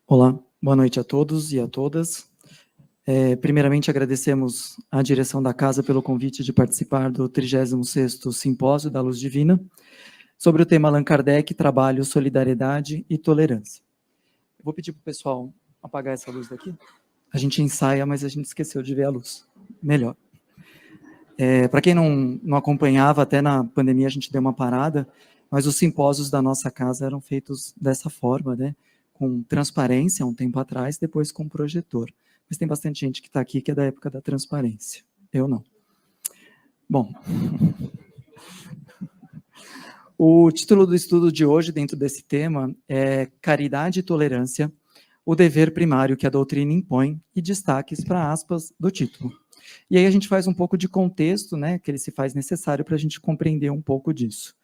Olá, boa noite a todos e a todas. Primeiramente, agradecemos à direção da Casa pelo convite de participar do 36º Simpósio da Luz Divina, sobre o tema Allan Kardec, Trabalho, Solidariedade e Tolerância. Eu vou pedir para o pessoal apagar essa luz daqui. A gente ensaia, mas a gente esqueceu de ver a luz. Melhor. Para quem não acompanhava, até na pandemia a gente deu uma parada, mas os simpósios da nossa casa eram feitos dessa forma, né? Com transparência, um tempo atrás, depois com projetor. Mas tem bastante gente que está aqui que é da época da transparência. Eu não. Bom, o título do estudo de hoje, dentro desse tema, é Caridade e Tolerância, o dever primário que a doutrina impõe, e destaques para aspas do título. E aí a gente faz um pouco de contexto, né, que ele se faz necessário para a gente compreender um pouco disso.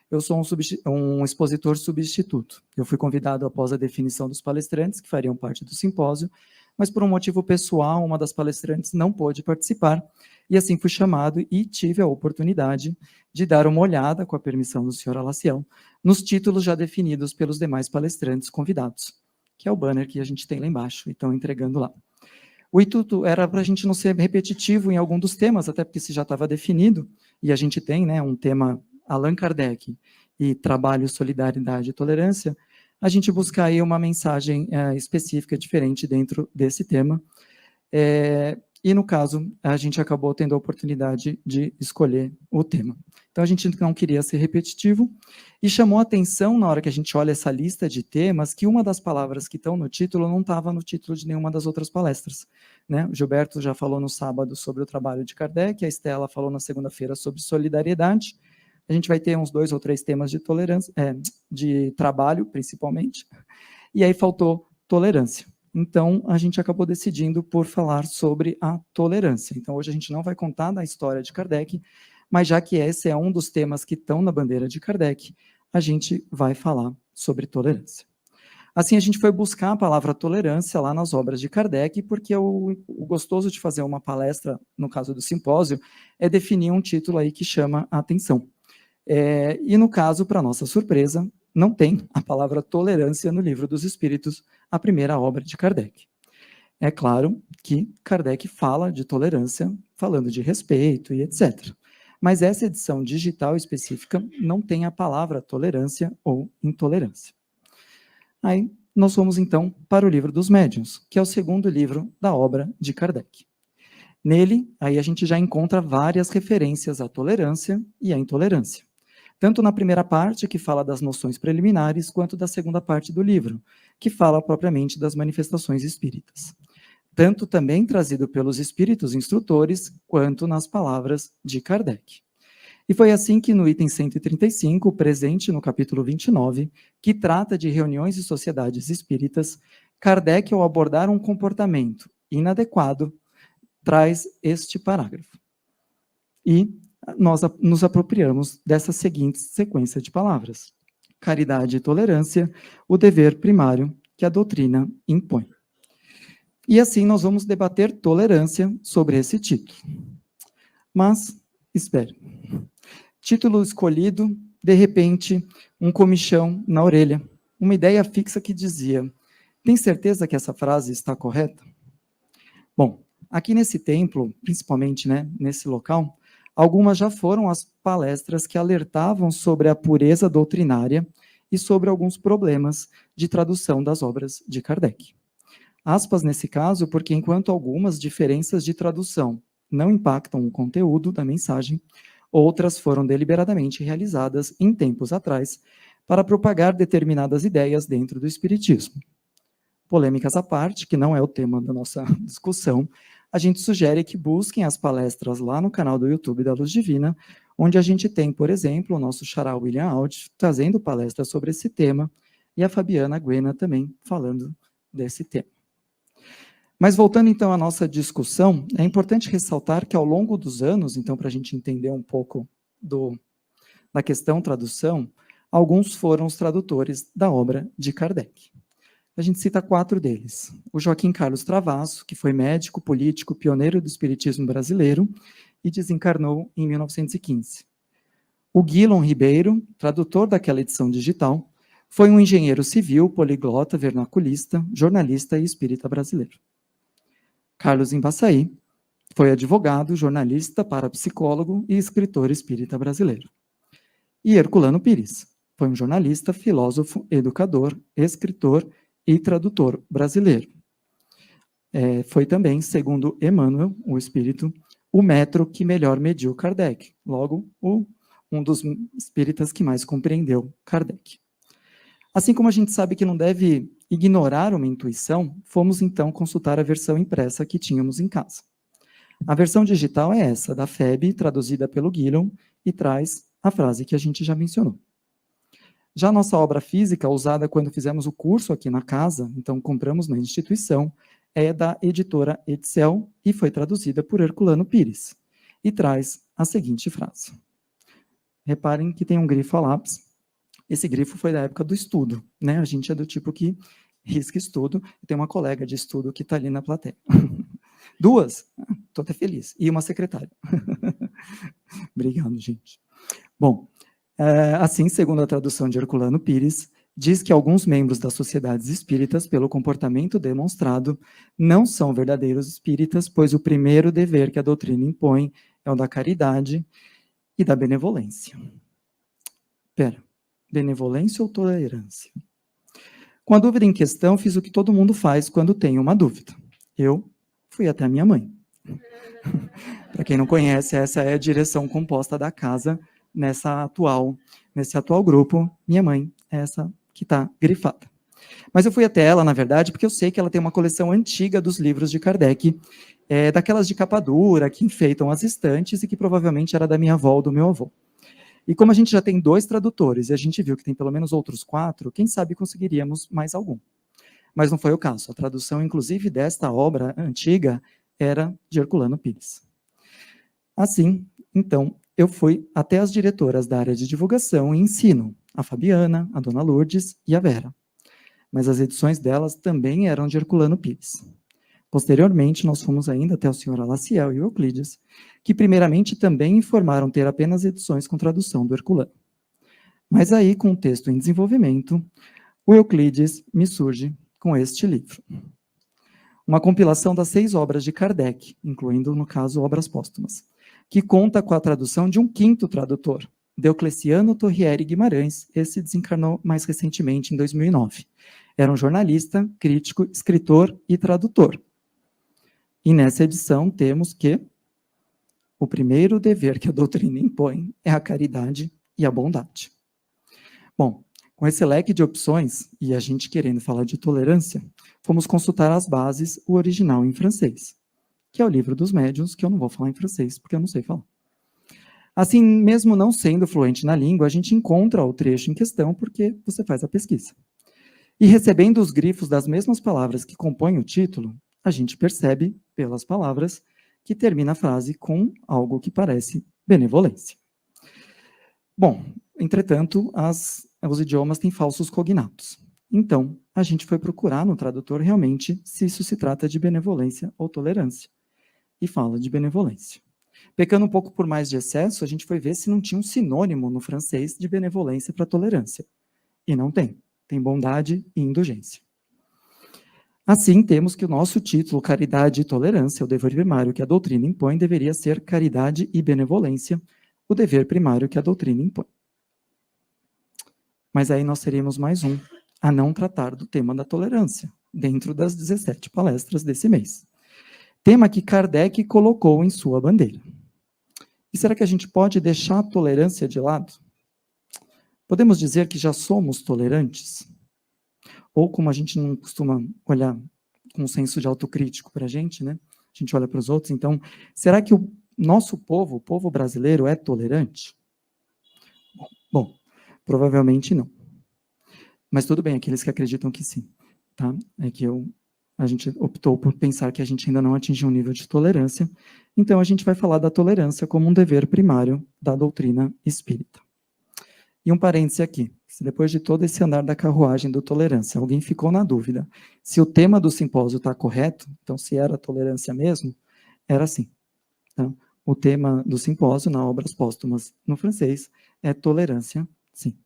Eu sou um expositor substituto. Eu fui convidado após a definição dos palestrantes, que fariam parte do simpósio, mas por um motivo pessoal, uma das palestrantes não pôde participar, e assim fui chamado e tive a oportunidade de dar uma olhada, com a permissão do senhor Alacião, nos títulos já definidos pelos demais palestrantes convidados, que é o banner que a gente tem lá embaixo, e estão entregando lá. O intuito era para a gente não ser repetitivo em algum dos temas, até porque se já estava definido, e a gente tem, né, um tema Allan Kardec e trabalho, solidariedade e tolerância, a gente buscar aí uma mensagem específica, diferente dentro desse tema. E, no caso, a gente acabou tendo a oportunidade de escolher o tema. Então, a gente não queria ser repetitivo, e chamou a atenção, na hora que a gente olha essa lista de temas, que uma das palavras que estão no título não estava no título de nenhuma das outras palestras, né? O Gilberto já falou no sábado sobre o trabalho de Kardec, a Estela falou na segunda-feira sobre solidariedade, a gente vai ter uns 2 ou 3 temas de tolerância, de trabalho, principalmente, e aí faltou tolerância. Então, a gente acabou decidindo por falar sobre a tolerância. Então, hoje a gente não vai contar da história de Kardec, mas já que esse é um dos temas que estão na bandeira de Kardec, a gente vai falar sobre tolerância. Assim, a gente foi buscar a palavra tolerância lá nas obras de Kardec, porque o gostoso de fazer uma palestra, no caso do simpósio, é definir um título aí que chama a atenção. E no caso, para nossa surpresa, não tem a palavra tolerância no Livro dos Espíritos, a primeira obra de Kardec. É claro que Kardec fala de tolerância, falando de respeito e etc. Mas essa edição digital específica não tem a palavra tolerância ou intolerância. Aí nós fomos, então, para o Livro dos Médiuns, que é o segundo livro da obra de Kardec. Nele, aí a gente já encontra várias referências à tolerância e à intolerância. Tanto na primeira parte, que fala das noções preliminares, quanto da segunda parte do livro, que fala propriamente das manifestações espíritas. Tanto também trazido pelos espíritos instrutores, quanto nas palavras de Kardec. E foi assim que no item 135, presente no capítulo 29, que trata de reuniões e sociedades espíritas, Kardec, ao abordar um comportamento inadequado, traz este parágrafo. E nós nos apropriamos dessa seguinte sequência de palavras: caridade e tolerância, o dever primário que a doutrina impõe. E assim nós vamos debater tolerância sobre esse título. Mas, espere. Título escolhido, de repente, um comichão na orelha. Uma ideia fixa que dizia: tem certeza que essa frase está correta? Bom, aqui nesse templo, principalmente, né, nesse local, algumas já foram as palestras que alertavam sobre a pureza doutrinária e sobre alguns problemas de tradução das obras de Kardec. Aspas nesse caso, porque enquanto algumas diferenças de tradução não impactam o conteúdo da mensagem, outras foram deliberadamente realizadas em tempos atrás para propagar determinadas ideias dentro do Espiritismo. Polêmicas à parte, que não é o tema da nossa discussão, a gente sugere que busquem as palestras lá no canal do YouTube da Luz Divina, onde a gente tem, por exemplo, o nosso xará William Alt trazendo palestras sobre esse tema, e a Fabiana Guena também falando desse tema. Mas voltando então à nossa discussão, é importante ressaltar que ao longo dos anos, então para a gente entender um pouco da questão tradução, alguns foram os tradutores da obra de Kardec. A gente cita 4 deles. O Joaquim Carlos Travasso, que foi médico, político, pioneiro do espiritismo brasileiro e desencarnou em 1915. O Guilherme Ribeiro, tradutor daquela edição digital, Foi um engenheiro civil, poliglota, vernaculista, jornalista e espírita brasileiro. Carlos Embaçaí foi advogado, jornalista, parapsicólogo e escritor espírita brasileiro. E Herculano Pires foi um jornalista, filósofo, educador, escritor e tradutor brasileiro. Foi também, segundo Emmanuel, o espírito, o metro que melhor mediu Kardec. Logo, um dos espíritas que mais compreendeu Kardec. Assim como a gente sabe que não deve ignorar uma intuição, fomos então consultar a versão impressa que tínhamos em casa. A versão digital é essa, da FEB, traduzida pelo Guilherme, e traz a frase que a gente já mencionou. Já a nossa obra física, usada quando fizemos o curso aqui na casa, então compramos na instituição, é da editora Etzel e foi traduzida por Herculano Pires, e traz a seguinte frase. Reparem que tem um grifo a lápis. Esse grifo foi da época do estudo, né? A gente é do tipo que risca estudo, e tem uma colega de estudo que está ali na plateia. 2? Estou até feliz. E uma secretária. Obrigado, gente. Bom, assim, segundo a tradução de Herculano Pires, diz que alguns membros das sociedades espíritas, pelo comportamento demonstrado, não são verdadeiros espíritas, pois o primeiro dever que a doutrina impõe é o da caridade e da benevolência. Benevolência ou tolerância? Com a dúvida em questão, fiz o que todo mundo faz quando tem uma dúvida. Eu fui até a minha mãe. Para quem não conhece, essa é a direção composta da casa nesse atual grupo. Minha mãe é essa que está grifada. Mas eu fui até ela, na verdade, porque eu sei que ela tem uma coleção antiga dos livros de Kardec, daquelas de capa dura, que enfeitam as estantes e que provavelmente era da minha avó ou do meu avô. E como a gente já tem 2 tradutores e a gente viu que tem pelo menos outros 4, quem sabe conseguiríamos mais algum. Mas não foi o caso. A tradução, inclusive, desta obra antiga era de Herculano Pires. Assim, então, eu fui até as diretoras da área de divulgação e ensino, a Fabiana, a Dona Lourdes e a Vera. Mas as edições delas também eram de Herculano Pires. Posteriormente, nós fomos ainda até o senhor Alaciel e o Euclides, que primeiramente também informaram ter apenas edições com tradução do Herculano. Mas aí, com o texto em desenvolvimento, o Euclides me surge com este livro. Uma compilação das 6 obras de Kardec, incluindo, no caso, obras póstumas, que conta com a tradução de um 5º tradutor, Deocleciano Torriere Guimarães. Esse desencarnou mais recentemente, em 2009. Era um jornalista, crítico, escritor e tradutor. E nessa edição temos que o primeiro dever que a doutrina impõe é a caridade e a bondade. Bom, com esse leque de opções, e a gente querendo falar de tolerância, fomos consultar as bases, o original em francês, que é o livro dos médiuns, que eu não vou falar em francês, porque eu não sei falar. Assim, mesmo não sendo fluente na língua, a gente encontra o trecho em questão, porque você faz a pesquisa. E recebendo os grifos das mesmas palavras que compõem o título, a gente percebe, pelas palavras, que termina a frase com algo que parece benevolência. Bom, entretanto, os idiomas têm falsos cognatos. Então, a gente foi procurar no tradutor realmente se isso se trata de benevolência ou tolerância. E fala de benevolência. Pecando um pouco por mais de excesso, a gente foi ver se não tinha um sinônimo no francês de benevolência para tolerância. E não tem. Tem bondade e indulgência. Assim, temos que o nosso título, Caridade e Tolerância, o dever primário que a doutrina impõe, deveria ser Caridade e Benevolência, o dever primário que a doutrina impõe. Mas aí nós teríamos mais um a não tratar do tema da tolerância, dentro das 17 palestras desse mês. Tema que Kardec colocou em sua bandeira. E será que a gente pode deixar a tolerância de lado? Podemos dizer que já somos tolerantes? Ou como a gente não costuma olhar com um senso de autocrítico para a gente, né? A gente olha para os outros, então, será que o nosso povo, o povo brasileiro, é tolerante? Bom, provavelmente não. Mas tudo bem, aqueles que acreditam que sim, tá? É que a gente optou por pensar que a gente ainda não atingiu um nível de tolerância, então a gente vai falar da tolerância como um dever primário da doutrina espírita. E um parêntese aqui, se depois de todo esse andar da carruagem do tolerância, alguém ficou na dúvida se o tema do simpósio está correto, então se era tolerância mesmo, era assim. Tá? O tema do simpósio, na Obras Póstumas no francês, é tolerância, sim.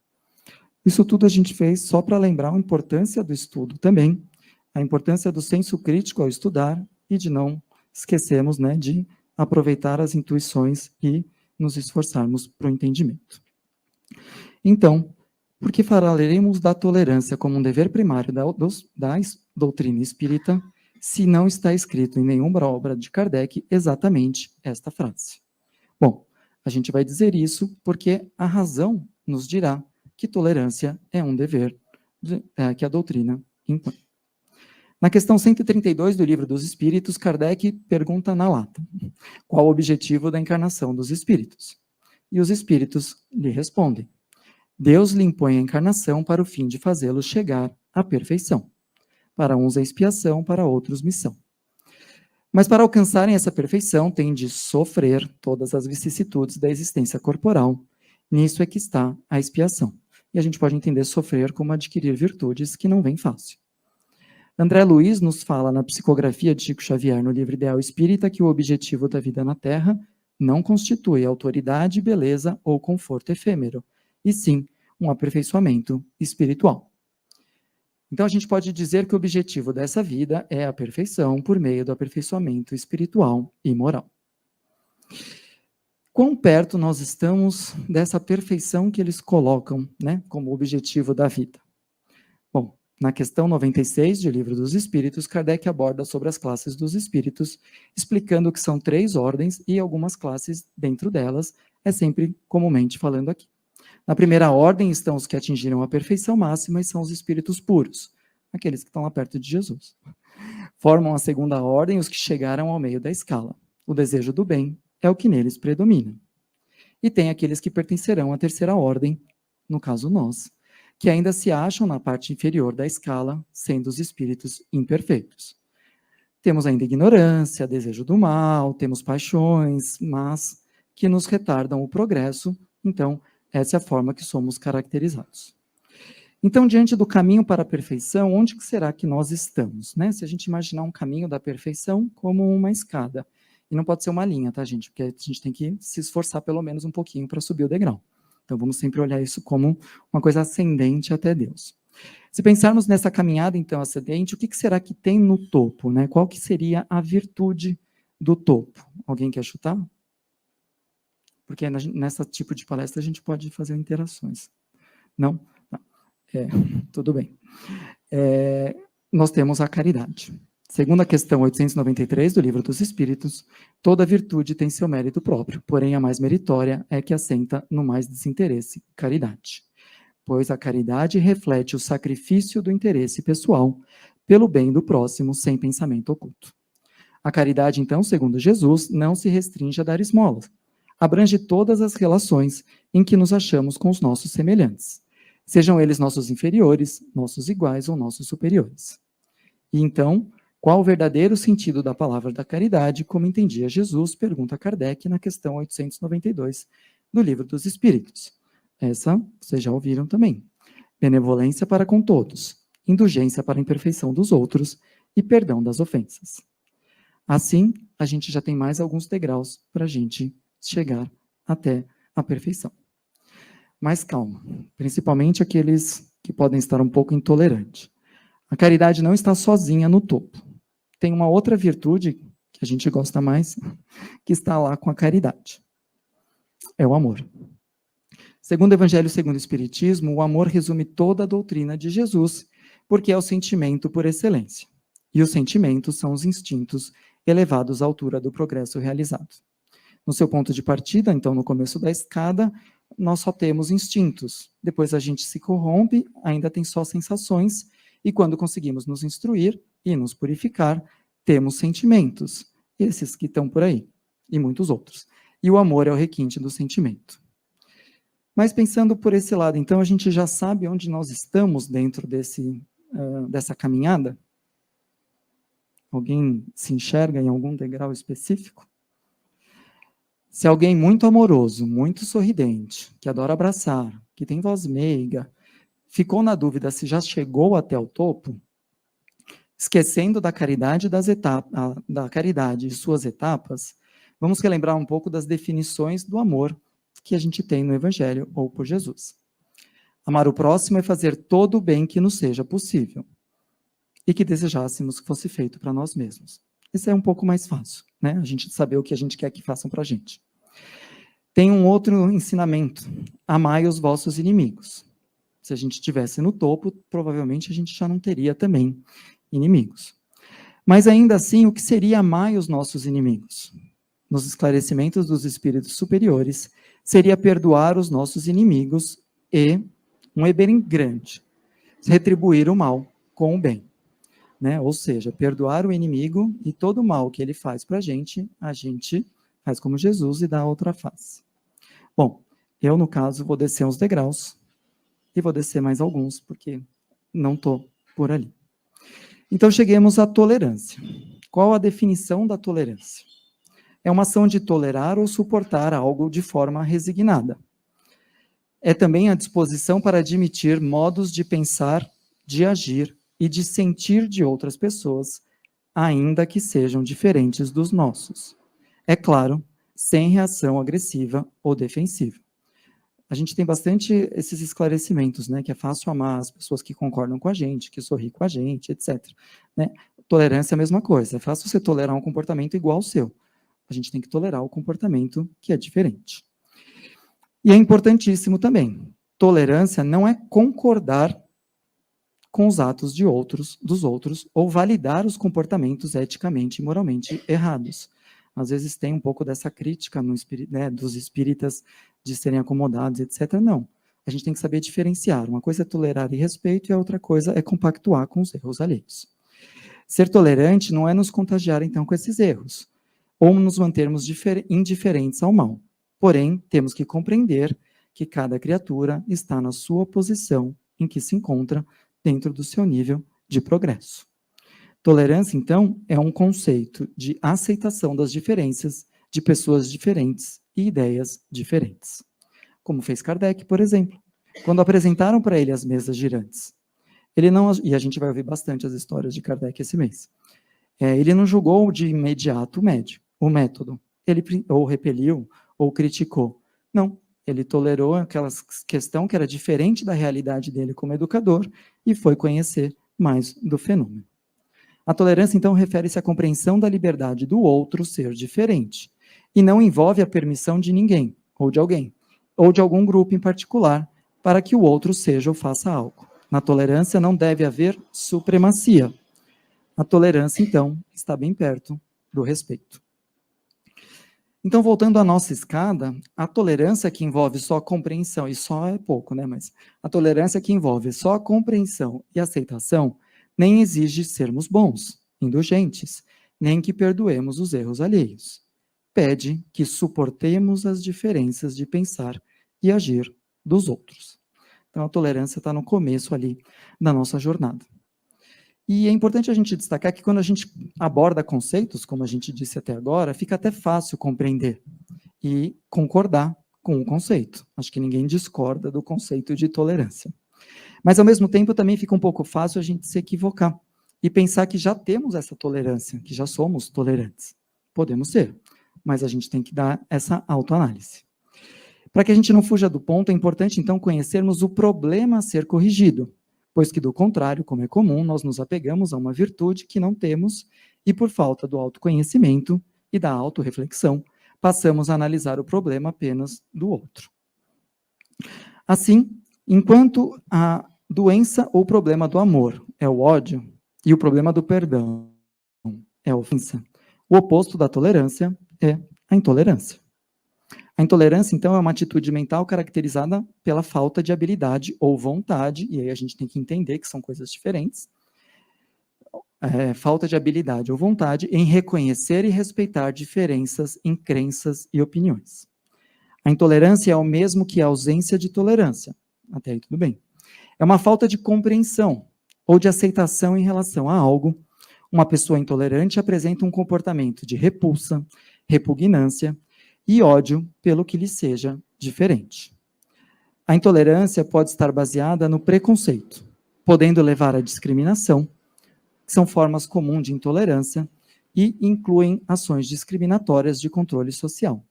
Isso tudo a gente fez só para lembrar a importância do estudo também, a importância do senso crítico ao estudar e de não esquecermos, né, de aproveitar as intuições e nos esforçarmos para o entendimento. Então, por que falaremos da tolerância como um dever primário da doutrina espírita, se não está escrito em nenhuma obra de Kardec exatamente esta frase? Bom, a gente vai dizer isso porque a razão nos dirá que tolerância é um dever que a doutrina impõe. Na questão 132 do Livro dos Espíritos, Kardec pergunta na lata: qual o objetivo da encarnação dos espíritos? E os espíritos lhe respondem: Deus lhe impõe a encarnação para o fim de fazê-los chegar à perfeição. Para uns é expiação, para outros missão. Mas para alcançarem essa perfeição, têm de sofrer todas as vicissitudes da existência corporal. Nisso é que está a expiação. E a gente pode entender sofrer como adquirir virtudes que não vêm fácil. André Luiz nos fala na psicografia de Chico Xavier, no livro Ideal Espírita, que o objetivo da vida na Terra não constitui autoridade, beleza ou conforto efêmero, e sim um aperfeiçoamento espiritual. Então, a gente pode dizer que o objetivo dessa vida é a perfeição por meio do aperfeiçoamento espiritual e moral. Quão perto nós estamos dessa perfeição que eles colocam, né, como objetivo da vida? Bom, na questão 96 do Livro dos Espíritos, Kardec aborda sobre as classes dos espíritos, explicando que são 3 ordens e algumas classes dentro delas, é sempre comumente falando aqui. Na primeira ordem estão os que atingiram a perfeição máxima e são os espíritos puros, aqueles que estão lá perto de Jesus. Formam a segunda ordem os que chegaram ao meio da escala. O desejo do bem é o que neles predomina. E tem aqueles que pertencerão à terceira ordem, no caso nós, que ainda se acham na parte inferior da escala, sendo os espíritos imperfeitos. Temos ainda ignorância, desejo do mal, temos paixões, mas que nos retardam o progresso, então essa é a forma que somos caracterizados. Então, diante do caminho para a perfeição, onde que será que nós estamos? Né? Se a gente imaginar um caminho da perfeição como uma escada, e não pode ser uma linha, tá, gente? Porque a gente tem que se esforçar pelo menos um pouquinho para subir o degrau. Então, vamos sempre olhar isso como uma coisa ascendente até Deus. Se pensarmos nessa caminhada, então, ascendente, o que será que tem no topo? Né? Qual que seria a virtude do topo? Alguém quer chutar? Porque nessa tipo de palestra a gente pode fazer interações. Não? Tudo bem. Nós temos a caridade. Segundo a questão 893 do Livro dos Espíritos, toda virtude tem seu mérito próprio, porém a mais meritória é que assenta no mais desinteresse, caridade. Pois a caridade reflete o sacrifício do interesse pessoal pelo bem do próximo sem pensamento oculto. A caridade, então, segundo Jesus, não se restringe a dar esmolas. Abrange todas as relações em que nos achamos com os nossos semelhantes, sejam eles nossos inferiores, nossos iguais ou nossos superiores. E então, qual o verdadeiro sentido da palavra da caridade, como entendia Jesus, pergunta Kardec na questão 892 do Livro dos Espíritos. Essa vocês já ouviram também. Benevolência para com todos, indulgência para a imperfeição dos outros e perdão das ofensas. Assim, a gente já tem mais alguns degraus para a gente chegar até a perfeição. Mas calma, principalmente aqueles que podem estar um pouco intolerantes. A caridade não está sozinha no topo. Tem uma outra virtude que a gente gosta mais, que está lá com a caridade. É o amor. Segundo o Evangelho segundo o Espiritismo, o amor resume toda a doutrina de Jesus, porque é o sentimento por excelência. E os sentimentos são os instintos elevados à altura do progresso realizado. No seu ponto de partida, então, no começo da escada, nós só temos instintos. Depois a gente se corrompe, ainda tem só sensações, e quando conseguimos nos instruir e nos purificar, temos sentimentos, esses que estão por aí, e muitos outros. E o amor é o requinte do sentimento. Mas pensando por esse lado, então, a gente já sabe onde nós estamos dentro dessa caminhada? Alguém se enxerga em algum degrau específico? Se alguém muito amoroso, muito sorridente, que adora abraçar, que tem voz meiga, ficou na dúvida se já chegou até o topo, esquecendo da caridade da caridade e suas etapas, vamos relembrar um pouco das definições do amor que a gente tem no Evangelho ou por Jesus. Amar o próximo é fazer todo o bem que nos seja possível e que desejássemos que fosse feito para nós mesmos. Esse é um pouco mais fácil, né? A gente saber o que a gente quer que façam para a gente. Tem um outro ensinamento: amai os vossos inimigos. Se a gente estivesse no topo, provavelmente a gente já não teria também inimigos. Mas ainda assim, o que seria amai os nossos inimigos? Nos esclarecimentos dos espíritos superiores, seria perdoar os nossos inimigos e, um E bem grande, retribuir o mal com o bem. Né? Ou seja, perdoar o inimigo e todo o mal que ele faz para a gente faz como Jesus e dá a outra face. Bom, eu, no caso, vou descer uns degraus e vou descer mais alguns, porque não estou por ali. Então, cheguemos à tolerância. Qual a definição da tolerância? É uma ação de tolerar ou suportar algo de forma resignada. É também a disposição para admitir modos de pensar, de agir e de sentir de outras pessoas, ainda que sejam diferentes dos nossos. É claro, sem reação agressiva ou defensiva. A gente tem bastante esses esclarecimentos, né, que é fácil amar as pessoas que concordam com a gente, que sorriem com a gente, etc. Né? Tolerância é a mesma coisa, é fácil você tolerar um comportamento igual ao seu. A gente tem que tolerar o comportamento que é diferente. E é importantíssimo também, tolerância não é concordar com os atos dos outros, ou validar os comportamentos eticamente e moralmente errados. Às vezes tem um pouco dessa crítica né, dos espíritas de serem acomodados, etc. Não. A gente tem que saber diferenciar. Uma coisa é tolerar e respeito, e a outra coisa é compactuar com os erros alheios. Ser tolerante não é nos contagiar, então, com esses erros, ou nos mantermos indiferentes ao mal. Porém, temos que compreender que cada criatura está na sua posição em que se encontra dentro do seu nível de progresso. Tolerância, então, é um conceito de aceitação das diferenças de pessoas diferentes e ideias diferentes. Como fez Kardec, por exemplo, quando apresentaram para ele as mesas girantes. Ele não, e a gente vai ouvir bastante as histórias de Kardec esse mês. Ele não julgou de imediato o método. Ele ou repeliu ou criticou. Não, ele tolerou aquela questão que era diferente da realidade dele como educador e foi conhecer mais do fenômeno. A tolerância, então, refere-se à compreensão da liberdade do outro ser diferente, e não envolve a permissão de ninguém, ou de alguém, ou de algum grupo em particular, para que o outro seja ou faça algo. Na tolerância não deve haver supremacia. A tolerância, então, está bem perto do respeito. Então, voltando à nossa escada, a tolerância que envolve só compreensão, e só é pouco, né? Mas a tolerância que envolve só compreensão e aceitação nem exige sermos bons, indulgentes, nem que perdoemos os erros alheios. Pede que suportemos as diferenças de pensar e agir dos outros. Então, a tolerância está no começo ali da nossa jornada. E é importante a gente destacar que quando a gente aborda conceitos, como a gente disse até agora, fica até fácil compreender e concordar com o conceito. Acho que ninguém discorda do conceito de tolerância. Mas, ao mesmo tempo, também fica um pouco fácil a gente se equivocar e pensar que já temos essa tolerância, que já somos tolerantes. Podemos ser, mas a gente tem que dar essa autoanálise. Para que a gente não fuja do ponto, é importante, então, conhecermos o problema a ser corrigido, pois que, do contrário, como é comum, nós nos apegamos a uma virtude que não temos e, por falta do autoconhecimento e da autorreflexão, passamos a analisar o problema apenas do outro. Assim, enquanto a doença ou problema do amor é o ódio e o problema do perdão é a ofensa, o oposto da tolerância é a intolerância. A intolerância, então, é uma atitude mental caracterizada pela falta de habilidade ou vontade, e aí a gente tem que entender que são coisas diferentes, falta de habilidade ou vontade em reconhecer e respeitar diferenças em crenças e opiniões. A intolerância é o mesmo que a ausência de tolerância. Até aí tudo bem. É uma falta de compreensão ou de aceitação em relação a algo. Uma pessoa intolerante apresenta um comportamento de repulsa, repugnância e ódio pelo que lhe seja diferente. A intolerância pode estar baseada no preconceito, podendo levar à discriminação, que são formas comuns de intolerância e incluem ações discriminatórias de controle social,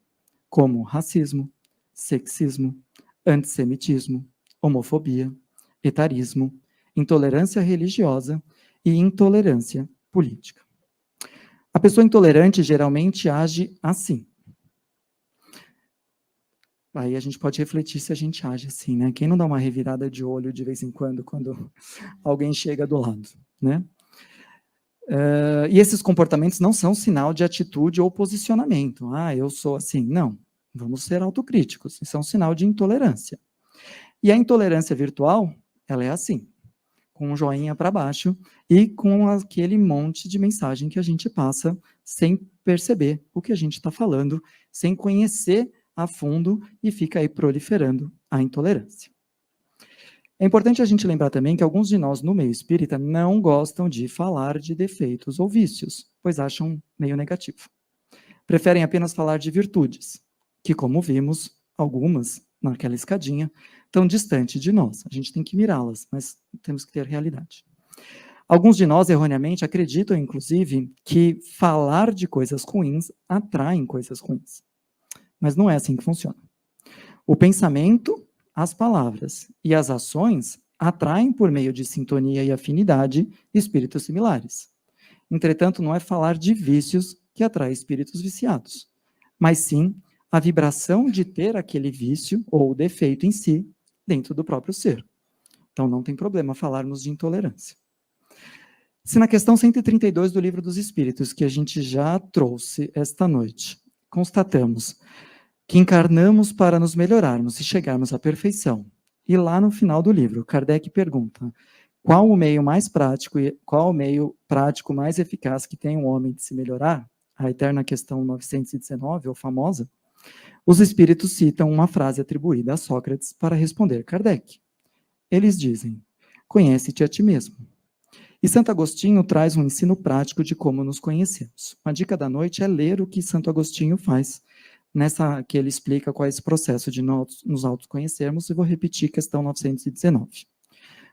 como racismo, sexismo, antissemitismo, homofobia, etarismo, intolerância religiosa e intolerância política. A pessoa intolerante geralmente age assim. Aí a gente pode refletir se a gente age assim, né? Quem não dá uma revirada de olho de vez em quando alguém chega do lado, né? E esses comportamentos não são sinal de atitude ou posicionamento. Ah, eu sou assim. Não. Vamos ser autocríticos. Isso é um sinal de intolerância. E a intolerância virtual, ela é assim, com um joinha para baixo e com aquele monte de mensagem que a gente passa sem perceber o que a gente está falando, sem conhecer a fundo e fica aí proliferando a intolerância. É importante a gente lembrar também que alguns de nós no meio espírita não gostam de falar de defeitos ou vícios, pois acham meio negativo. Preferem apenas falar de virtudes, que, como vimos, algumas, naquela escadinha, estão distante de nós. A gente tem que mirá-las, mas temos que ter realidade. Alguns de nós, erroneamente, acreditam, inclusive, que falar de coisas ruins atraem coisas ruins. Mas não é assim que funciona. O pensamento, as palavras e as ações atraem, por meio de sintonia e afinidade, espíritos similares. Entretanto, não é falar de vícios que atrai espíritos viciados, mas sim a vibração de ter aquele vício ou defeito em si dentro do próprio ser. Então, não tem problema falarmos de intolerância. Se na questão 132 do Livro dos Espíritos, que a gente já trouxe esta noite, constatamos que encarnamos para nos melhorarmos e chegarmos à perfeição, e lá no final do livro, Kardec pergunta: qual o meio mais prático e qual o meio prático mais eficaz que tem um homem de se melhorar? A eterna questão 919, ou famosa. Os espíritos citam uma frase atribuída a Sócrates para responder Kardec. Eles dizem: conhece-te a ti mesmo. E Santo Agostinho traz um ensino prático de como nos conhecemos. Uma dica da noite é ler o que Santo Agostinho faz, nessa que ele explica qual é esse processo de nos autoconhecermos, e vou repetir questão 919.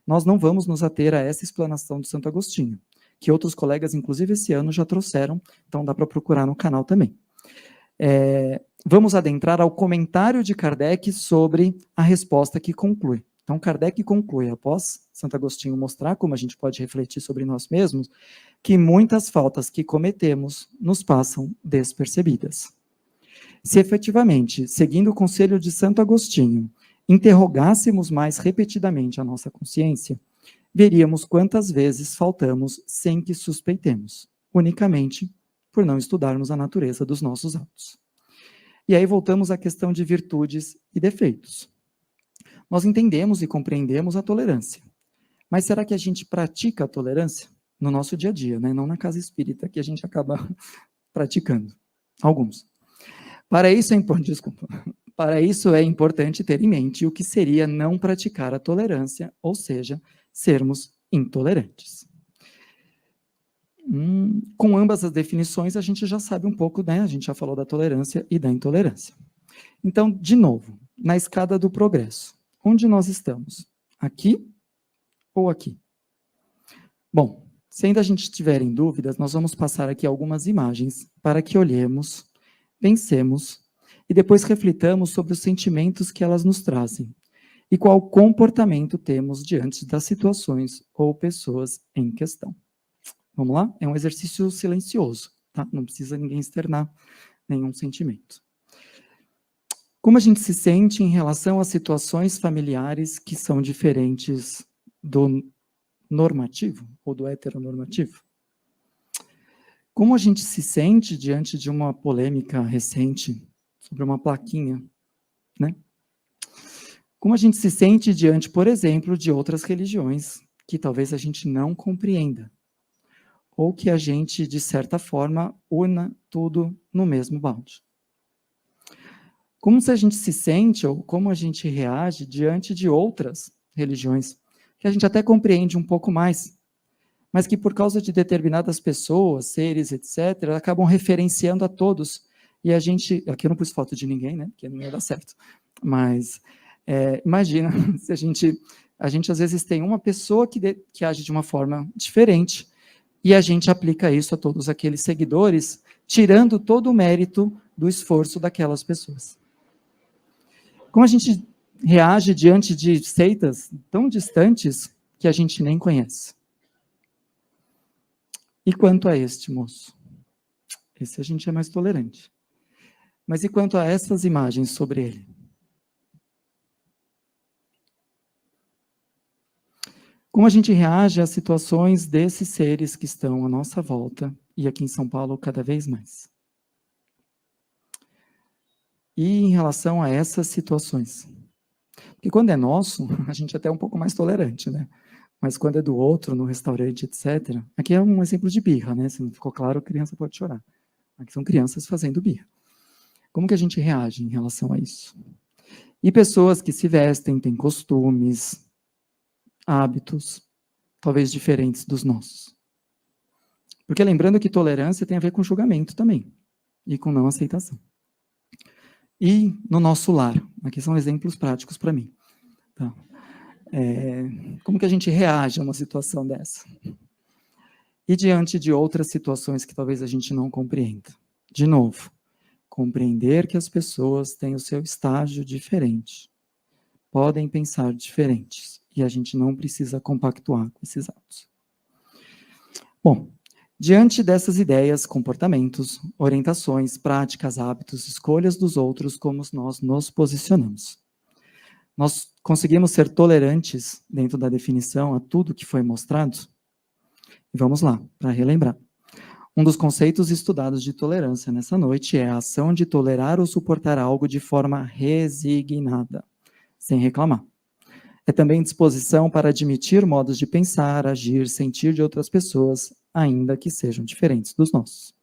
Nós não vamos nos ater a essa explanação de Santo Agostinho, que outros colegas, inclusive esse ano, já trouxeram, então dá para procurar no canal também. Vamos adentrar ao comentário de Kardec sobre a resposta que conclui. Então, Kardec conclui, após Santo Agostinho mostrar como a gente pode refletir sobre nós mesmos, que muitas faltas que cometemos nos passam despercebidas. Se efetivamente, seguindo o conselho de Santo Agostinho, interrogássemos mais repetidamente a nossa consciência, veríamos quantas vezes faltamos sem que suspeitemos, unicamente por não estudarmos a natureza dos nossos atos. E aí voltamos à questão de virtudes e defeitos. Nós entendemos e compreendemos a tolerância, mas será que a gente pratica a tolerância no nosso dia a dia, né? Não na casa espírita, que a gente acaba praticando, alguns. Para isso é importante ter em mente o que seria não praticar a tolerância, ou seja, sermos intolerantes. Com ambas as definições, a gente já sabe um pouco, né? A gente já falou da tolerância e da intolerância. Então, de novo, na escada do progresso, onde nós estamos? Aqui ou aqui? Bom, se ainda a gente tiver em dúvidas, nós vamos passar aqui algumas imagens para que olhemos, pensemos e depois reflitamos sobre os sentimentos que elas nos trazem e qual comportamento temos diante das situações ou pessoas em questão. Vamos lá? É um exercício silencioso, tá? Não precisa ninguém externar nenhum sentimento. Como a gente se sente em relação a situações familiares que são diferentes do normativo ou do heteronormativo? Como a gente se sente diante de uma polêmica recente sobre uma plaquinha, né? Como a gente se sente diante, por exemplo, de outras religiões que talvez a gente não compreenda, ou que a gente, de certa forma, una tudo no mesmo balde. Como se a gente se sente, ou como a gente reage diante de outras religiões, que a gente até compreende um pouco mais, mas que por causa de determinadas pessoas, seres, etc., acabam referenciando a todos, e a gente, aqui eu não pus foto de ninguém, né, porque não ia dar certo, mas imagina se a gente às vezes tem uma pessoa que age de uma forma diferente, e a gente aplica isso a todos aqueles seguidores, tirando todo o mérito do esforço daquelas pessoas. Como a gente reage diante de seitas tão distantes que a gente nem conhece. E quanto a este moço? Esse a gente é mais tolerante. Mas e quanto a essas imagens sobre ele? Como a gente reage às situações desses seres que estão à nossa volta, e aqui em São Paulo cada vez mais? E em relação a essas situações? Porque quando é nosso, a gente até é um pouco mais tolerante, né? Mas quando é do outro, no restaurante, etc. Aqui é um exemplo de birra, né? Se não ficou claro, a criança pode chorar. Aqui são crianças fazendo birra. Como que a gente reage em relação a isso? E pessoas que se vestem, têm costumes, hábitos, talvez diferentes dos nossos. Porque lembrando que tolerância tem a ver com julgamento também, e com não aceitação. E no nosso lar, aqui são exemplos práticos para mim. Tá? Como que a gente reage a uma situação dessa? E diante de outras situações que talvez a gente não compreenda? De novo, compreender que as pessoas têm o seu estágio diferente, podem pensar diferentes, e a gente não precisa compactuar com esses atos. Bom, diante dessas ideias, comportamentos, orientações, práticas, hábitos, escolhas dos outros, como nós nos posicionamos? Nós conseguimos ser tolerantes, dentro da definição, a tudo que foi mostrado? Vamos lá, para relembrar. Um dos conceitos estudados de tolerância nessa noite é a ação de tolerar ou suportar algo de forma resignada, sem reclamar. É também disposição para admitir modos de pensar, agir, sentir de outras pessoas, ainda que sejam diferentes dos nossos.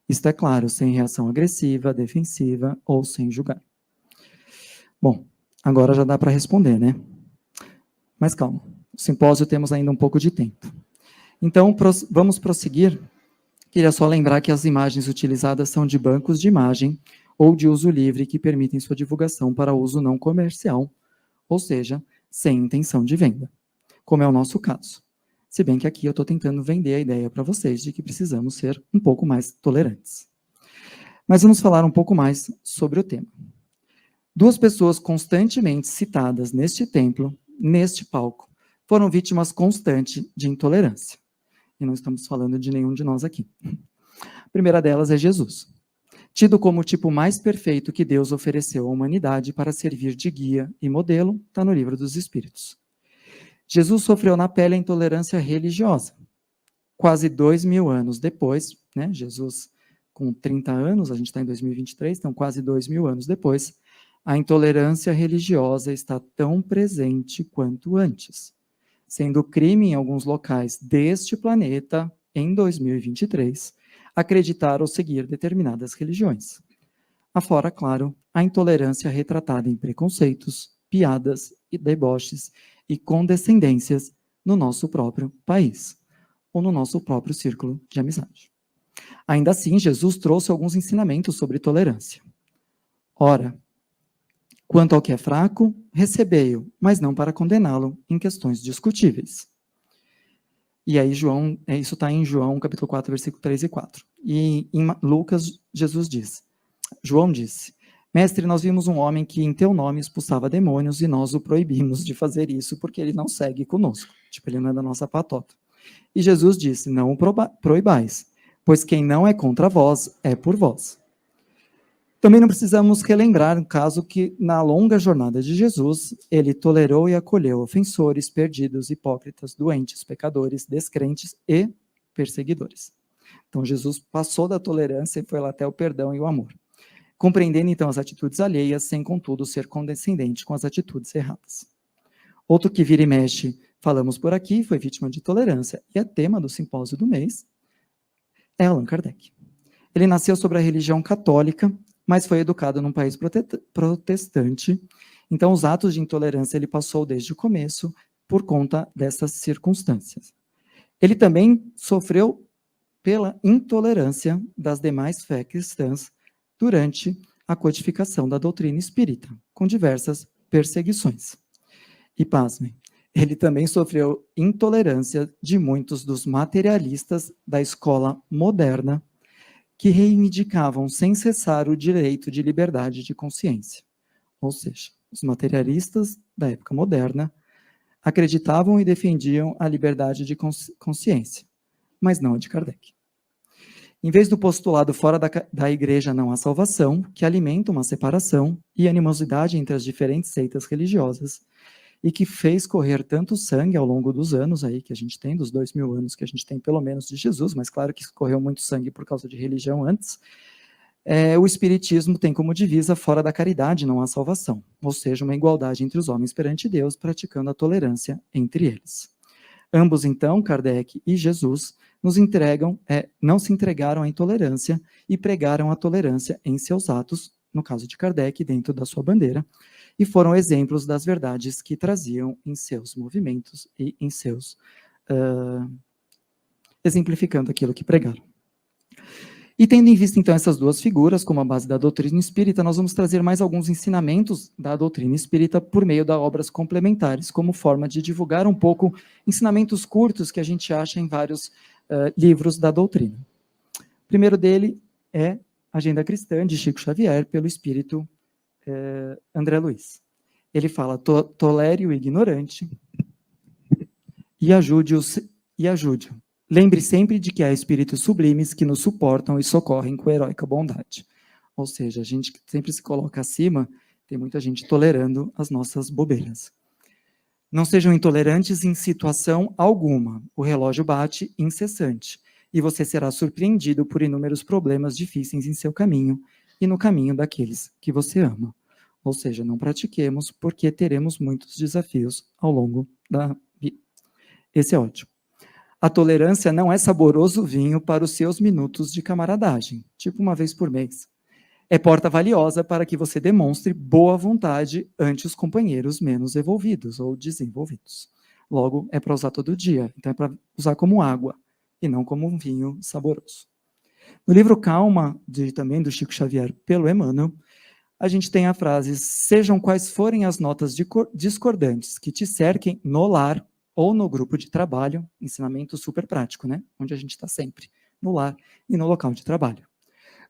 Isto é claro, sem reação agressiva, defensiva ou sem julgar. Bom, agora já dá para responder, né? Mas calma, o simpósio temos ainda um pouco de tempo. Então, vamos prosseguir. Queria só lembrar que as imagens utilizadas são de bancos de imagem ou de uso livre que permitem sua divulgação para uso não comercial, ou seja, sem intenção de venda, como é o nosso caso. Se bem que aqui eu estou tentando vender a ideia para vocês de que precisamos ser um pouco mais tolerantes. Mas vamos falar um pouco mais sobre o tema. Duas pessoas constantemente citadas neste templo, neste palco, foram vítimas constantes de intolerância. E não estamos falando de nenhum de nós aqui. A primeira delas é Jesus, tido como o tipo mais perfeito que Deus ofereceu à humanidade para servir de guia e modelo, está no Livro dos Espíritos. Jesus sofreu na pele a intolerância religiosa. Quase 2000 anos depois, né, Jesus com 30 anos, a gente está em 2023, então quase 2000 anos depois, a intolerância religiosa está tão presente quanto antes, sendo crime em alguns locais deste planeta, em 2023, acreditar ou seguir determinadas religiões. Afora, claro, a intolerância retratada em preconceitos, piadas e deboches e condescendências no nosso próprio país, ou no nosso próprio círculo de amizade. Ainda assim, Jesus trouxe alguns ensinamentos sobre tolerância. Ora, quanto ao que é fraco, recebei-o, mas não para condená-lo em questões discutíveis. E aí, isso está em João, capítulo 4, versículo 3 e 4. E em Lucas, João disse, mestre, nós vimos um homem que em teu nome expulsava demônios e nós o proibimos de fazer isso porque ele não segue conosco. Tipo, ele não é da nossa patota. E Jesus disse, não o proibais, pois quem não é contra vós é por vós. Também não precisamos relembrar um caso que, na longa jornada de Jesus, ele tolerou e acolheu ofensores, perdidos, hipócritas, doentes, pecadores, descrentes e perseguidores. Então, Jesus passou da tolerância e foi lá até o perdão e o amor. Compreendendo, então, as atitudes alheias, sem, contudo, ser condescendente com as atitudes erradas. Outro que vira e mexe, falamos por aqui, foi vítima de tolerância, e é tema do simpósio do mês, é Allan Kardec. Ele nasceu sobre a religião católica, mas foi educado num país protestante, então os atos de intolerância ele passou desde o começo por conta dessas circunstâncias. Ele também sofreu pela intolerância das demais fés cristãs durante a codificação da doutrina espírita, com diversas perseguições. E pasmem, ele também sofreu intolerância de muitos dos materialistas da escola moderna, que reivindicavam sem cessar o direito de liberdade de consciência. Ou seja, Os materialistas da época moderna acreditavam e defendiam a liberdade de consciência, mas não a de Kardec. Em vez do postulado fora da igreja não há salvação, que alimenta uma separação e animosidade entre as diferentes seitas religiosas, e que fez correr tanto sangue ao longo dos anos aí que a gente tem, dos 2000 anos que a gente tem pelo menos de Jesus, mas claro que correu muito sangue por causa de religião antes, o Espiritismo tem como divisa fora da caridade não há salvação, ou seja, uma igualdade entre os homens perante Deus, praticando a tolerância entre eles. Ambos, então, Kardec e Jesus, não se entregaram à intolerância e pregaram a tolerância em seus atos, no caso de Kardec, dentro da sua bandeira, e foram exemplos das verdades que traziam em seus movimentos e em seus... exemplificando aquilo que pregaram. E tendo em vista, então, essas duas figuras como a base da doutrina espírita, nós vamos trazer mais alguns ensinamentos da doutrina espírita por meio de obras complementares, como forma de divulgar um pouco ensinamentos curtos que a gente acha em vários livros da doutrina. O primeiro dele é Agenda Cristã, de Chico Xavier, pelo espírito André Luiz. Ele fala, tolere o ignorante e ajude-o. Lembre sempre de que há espíritos sublimes que nos suportam e socorrem com heróica bondade. Ou seja, a gente sempre se coloca acima, tem muita gente tolerando as nossas bobeiras. Não sejam intolerantes em situação alguma. O relógio bate incessante e você será surpreendido por inúmeros problemas difíceis em seu caminho e no caminho daqueles que você ama. Ou seja, não pratiquemos porque teremos muitos desafios ao longo da vida. Esse é ótimo. A tolerância não é saboroso vinho para os seus minutos de camaradagem, tipo uma vez por mês. É porta valiosa para que você demonstre boa vontade ante os companheiros menos evolvidos ou desenvolvidos. Logo, é para usar todo dia, então é para usar como água e não como um vinho saboroso. No livro Calma, também do Chico Xavier, pelo Emmanuel, a gente tem a frase, sejam quais forem as notas discordantes que te cerquem no lar ou no grupo de trabalho, ensinamento super prático, né? Onde a gente está sempre, no lar e no local de trabalho.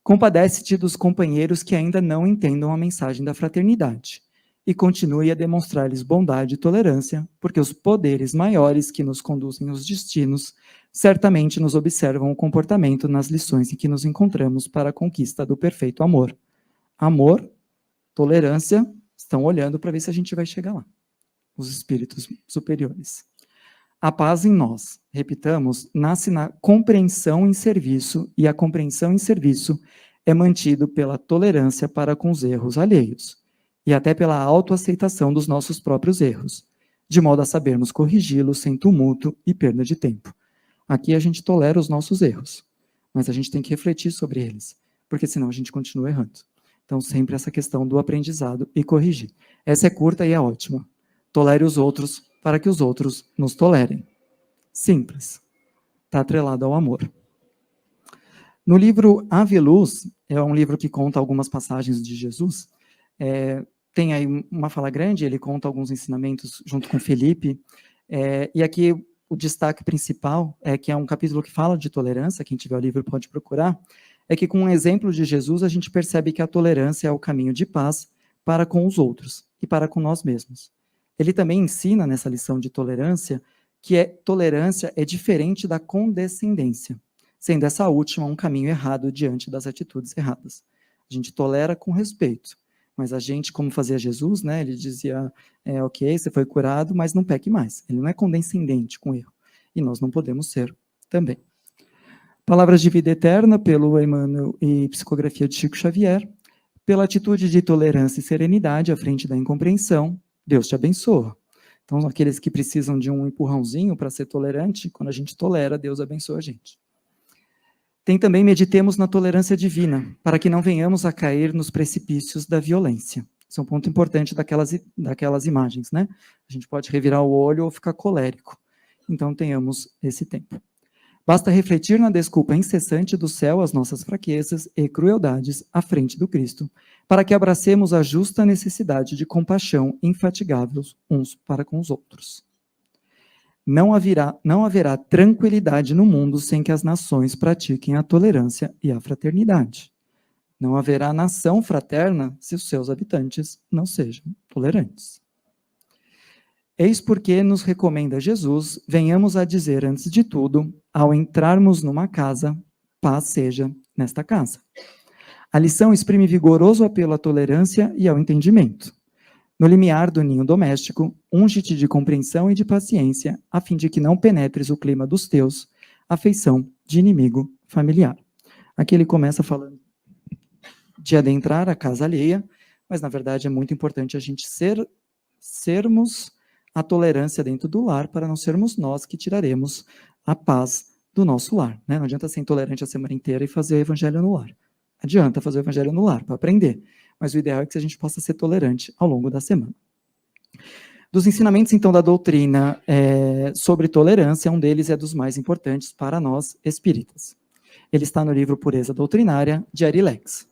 Compadece-te dos companheiros que ainda não entendam a mensagem da fraternidade e continue a demonstrar-lhes bondade e tolerância, porque os poderes maiores que nos conduzem aos destinos certamente nos observam o comportamento nas lições em que nos encontramos para a conquista do perfeito amor. Amor, tolerância, estão olhando para ver se a gente vai chegar lá. Os espíritos superiores. A paz em nós, repitamos, nasce na compreensão em serviço, e a compreensão em serviço é mantido pela tolerância para com os erros alheios, e até pela autoaceitação dos nossos próprios erros, de modo a sabermos corrigi-los sem tumulto e perda de tempo. Aqui a gente tolera os nossos erros, mas a gente tem que refletir sobre eles, porque senão a gente continua errando. Então, sempre essa questão do aprendizado e corrigir. Essa é curta e é ótima. Tolere os outros para que os outros nos tolerem. Simples. Está atrelado ao amor. No livro Ave Luz, é um livro que conta algumas passagens de Jesus, tem aí uma fala grande, ele conta alguns ensinamentos junto com Felipe, e aqui o destaque principal é que é um capítulo que fala de tolerância, quem tiver o livro pode procurar, é que com um exemplo de Jesus a gente percebe que a tolerância é o caminho de paz para com os outros e para com nós mesmos. Ele também ensina nessa lição de tolerância que tolerância é diferente da condescendência, sendo essa última um caminho errado diante das atitudes erradas. A gente tolera com respeito, mas a gente, como fazia Jesus, né, ele dizia, ok, você foi curado, mas não peque mais. Ele não é condescendente com erro, e nós não podemos ser também. Palavras de Vida Eterna, pelo Emmanuel e Psicografia de Chico Xavier, pela atitude de tolerância e serenidade à frente da incompreensão, Deus te abençoa. Então, aqueles que precisam de um empurrãozinho para ser tolerante, quando a gente tolera, Deus abençoa a gente. Tem também, meditemos na tolerância divina, para que não venhamos a cair nos precipícios da violência. Esse é um ponto importante daquelas imagens, né? A gente pode revirar o olho ou ficar colérico. Então, tenhamos esse tempo. Basta refletir na desculpa incessante do céu às nossas fraquezas e crueldades à frente do Cristo, para que abracemos a justa necessidade de compaixão infatigável uns para com os outros. Não haverá tranquilidade no mundo sem que as nações pratiquem a tolerância e a fraternidade. Não haverá nação fraterna se os seus habitantes não sejam tolerantes. Eis porque nos recomenda Jesus, venhamos a dizer antes de tudo, ao entrarmos numa casa, paz seja nesta casa. A lição exprime vigoroso apelo à tolerância e ao entendimento. No limiar do ninho doméstico, unge-te de compreensão e de paciência, a fim de que não penetres o clima dos teus, afeição de inimigo familiar. Aqui ele começa falando de adentrar a casa alheia, mas na verdade é muito importante a gente sermos a tolerância dentro do lar, para não sermos nós que tiraremos a paz do nosso lar. Né? Não adianta ser intolerante a semana inteira e fazer o evangelho no lar. Adianta fazer o evangelho no lar, para aprender. Mas o ideal é que a gente possa ser tolerante ao longo da semana. Dos ensinamentos, então, da doutrina sobre tolerância, um deles é dos mais importantes para nós espíritas. Ele está no livro Pureza Doutrinária, de Arilex.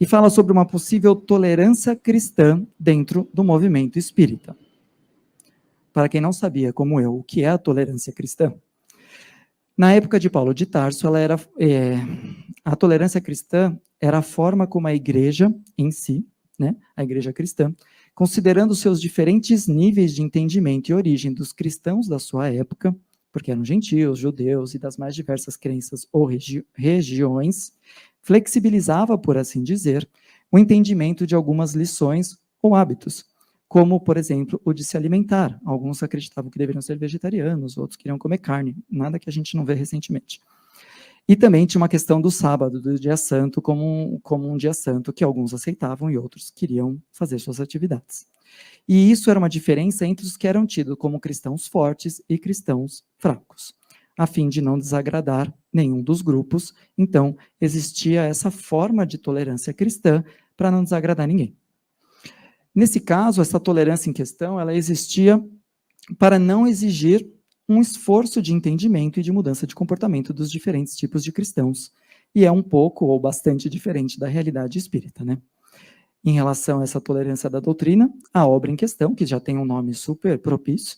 E fala sobre uma possível tolerância cristã dentro do movimento espírita. Para quem não sabia, como eu, o que é a tolerância cristã, na época de Paulo de Tarso, a tolerância cristã era a forma como a igreja em si, né, a igreja cristã, considerando seus diferentes níveis de entendimento e origem dos cristãos da sua época, porque eram gentios, judeus e das mais diversas crenças ou regiões, flexibilizava, por assim dizer, o entendimento de algumas lições ou hábitos, como, por exemplo, o de se alimentar. Alguns acreditavam que deveriam ser vegetarianos, outros queriam comer carne, nada que a gente não vê recentemente. E também tinha uma questão do sábado, do dia santo, como um dia santo que alguns aceitavam e outros queriam fazer suas atividades. E isso era uma diferença entre os que eram tidos como cristãos fortes e cristãos fracos, a fim de não desagradar nenhum dos grupos. Então, existia essa forma de tolerância cristã para não desagradar ninguém. Nesse caso, essa tolerância em questão, ela existia para não exigir um esforço de entendimento e de mudança de comportamento dos diferentes tipos de cristãos, e é um pouco ou bastante diferente da realidade espírita, né? Em relação a essa tolerância da doutrina, a obra em questão, que já tem um nome super propício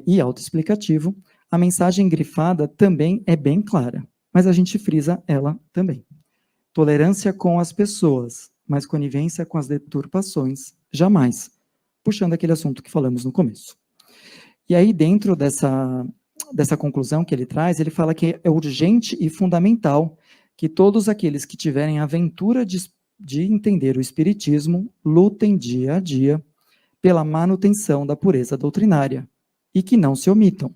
e autoexplicativo, a mensagem grifada também é bem clara, mas a gente frisa ela também. Tolerância com as pessoas, mas conivência com as deturpações, jamais, puxando aquele assunto que falamos no começo. E aí, dentro dessa conclusão que ele traz, ele fala que é urgente e fundamental que todos aqueles que tiverem a aventura de entender o Espiritismo lutem dia a dia pela manutenção da pureza doutrinária e que não se omitam,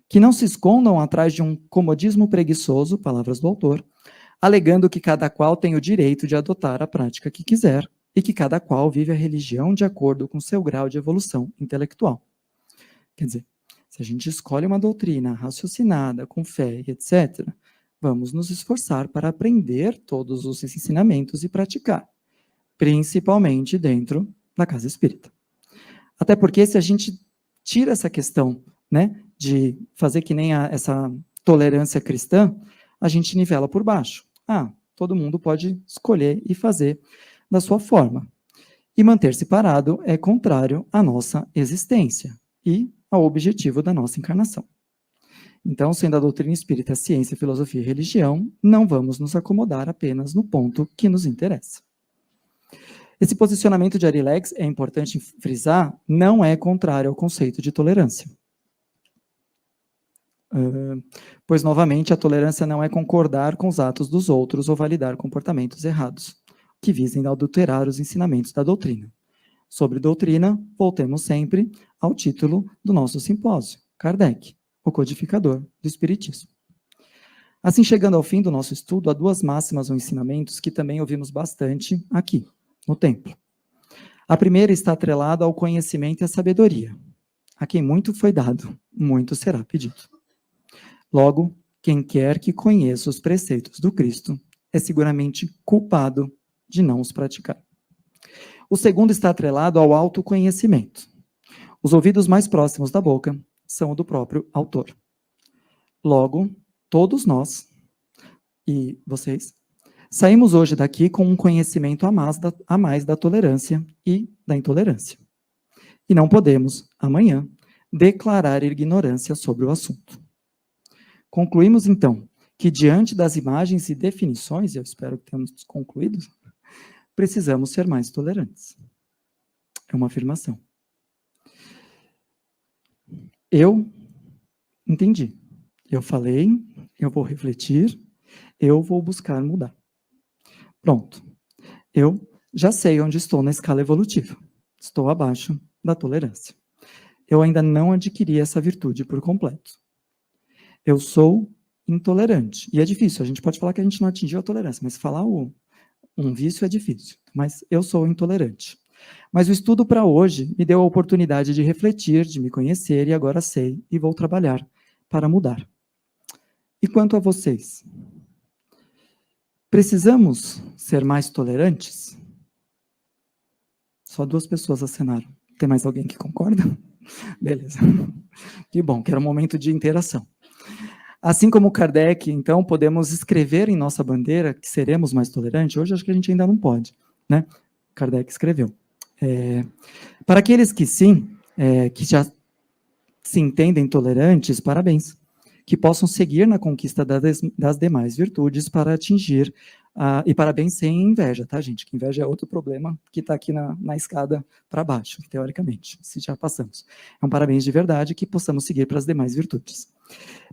que não se escondam atrás de um comodismo preguiçoso, palavras do autor, alegando que cada qual tem o direito de adotar a prática que quiser e que cada qual vive a religião de acordo com seu grau de evolução intelectual. Quer dizer, se a gente escolhe uma doutrina raciocinada, com fé e etc., vamos nos esforçar para aprender todos os ensinamentos e praticar, principalmente dentro da casa espírita. Até porque se a gente tira essa questão, né, de fazer que nem essa tolerância cristã, a gente nivela por baixo. Todo mundo pode escolher e fazer da sua forma. E manter-se parado é contrário à nossa existência e ao objetivo da nossa encarnação. Então, sendo a doutrina espírita ciência, filosofia e religião, não vamos nos acomodar apenas no ponto que nos interessa. Esse posicionamento de Arilex, é importante frisar, não é contrário ao conceito de tolerância. Pois, novamente, a tolerância não é concordar com os atos dos outros ou validar comportamentos errados, que visem adulterar os ensinamentos da doutrina. Sobre doutrina, voltemos sempre ao título do nosso simpósio, Kardec, o codificador do Espiritismo. Assim, chegando ao fim do nosso estudo, há duas máximas ou ensinamentos que também ouvimos bastante aqui, no templo. A primeira está atrelada ao conhecimento e à sabedoria. A quem muito foi dado, muito será pedido. Logo, quem quer que conheça os preceitos do Cristo é seguramente culpado de não os praticar. O segundo está atrelado ao autoconhecimento. Os ouvidos mais próximos da boca são o do próprio autor. Logo, todos nós, e vocês, saímos hoje daqui com um conhecimento a mais da tolerância e da intolerância. E não podemos, amanhã, declarar ignorância sobre o assunto. Concluímos, então, que diante das imagens e definições, e eu espero que tenhamos concluído, precisamos ser mais tolerantes. É uma afirmação. Eu entendi. Eu falei, eu vou refletir, eu vou buscar mudar. Pronto. Eu já sei onde estou na escala evolutiva. Estou abaixo da tolerância. Eu ainda não adquiri essa virtude por completo. Eu sou intolerante. E é difícil. A gente pode falar que a gente não atingiu a tolerância, mas falar um vício é difícil. Mas eu sou intolerante. Mas o estudo para hoje me deu a oportunidade de refletir, de me conhecer, e agora sei e vou trabalhar para mudar. E quanto a vocês? Precisamos ser mais tolerantes? Só 2 pessoas acenaram. Tem mais alguém que concorda? Beleza. Que bom, que era um momento de interação. Assim como Kardec, então, podemos escrever em nossa bandeira que seremos mais tolerantes. Hoje acho que a gente ainda não pode, né? Kardec escreveu. Para aqueles que sim, que já se entendem tolerantes, parabéns. Que possam seguir na conquista das demais virtudes para atingir, e parabéns sem inveja, tá, gente? Que inveja é outro problema que está aqui na escada para baixo, teoricamente, se já passamos. É um parabéns de verdade que possamos seguir para as demais virtudes.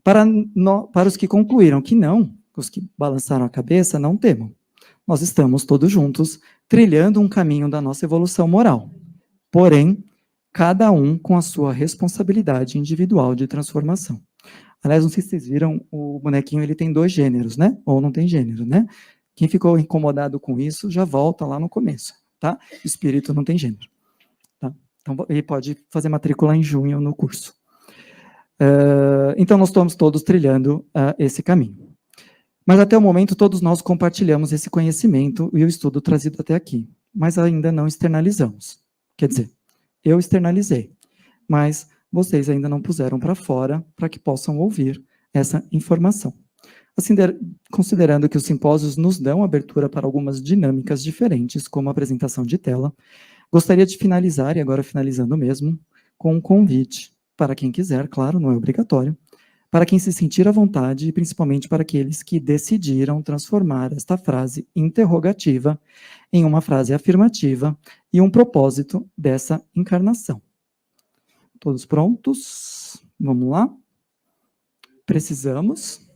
Para os que concluíram que não, os que balançaram a cabeça, não temam. Nós estamos todos juntos trilhando um caminho da nossa evolução moral. Porém, cada um com a sua responsabilidade individual de transformação. Aliás, não sei se vocês viram, o bonequinho ele tem 2 gêneros, né? Ou não tem gênero, né? Quem ficou incomodado com isso, já volta lá no começo, tá? O espírito não tem gênero. Tá? Então, ele pode fazer matrícula em junho no curso. Então, nós estamos todos trilhando esse caminho. Mas, até o momento, todos nós compartilhamos esse conhecimento e o estudo trazido até aqui. Mas ainda não externalizamos. Quer dizer, eu externalizei, mas vocês ainda não puseram para fora para que possam ouvir essa informação. Assim, considerando que os simpósios nos dão abertura para algumas dinâmicas diferentes, como a apresentação de tela, gostaria de finalizar, e agora finalizando mesmo, com um convite para quem quiser, claro, não é obrigatório, para quem se sentir à vontade, e principalmente para aqueles que decidiram transformar esta frase interrogativa em uma frase afirmativa e um propósito dessa encarnação. Todos prontos? Vamos lá? Precisamos?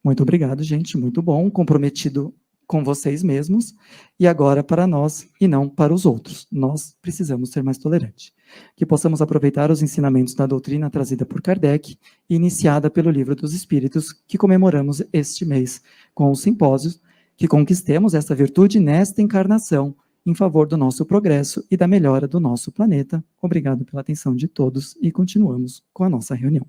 Muito obrigado, gente, muito bom, comprometido com vocês mesmos, e agora para nós e não para os outros. Nós precisamos ser mais tolerantes. Que possamos aproveitar os ensinamentos da doutrina trazida por Kardec e iniciada pelo Livro dos Espíritos, que comemoramos este mês com os simpósios, que conquistemos essa virtude nesta encarnação, em favor do nosso progresso e da melhora do nosso planeta. Obrigado pela atenção de todos e continuamos com a nossa reunião.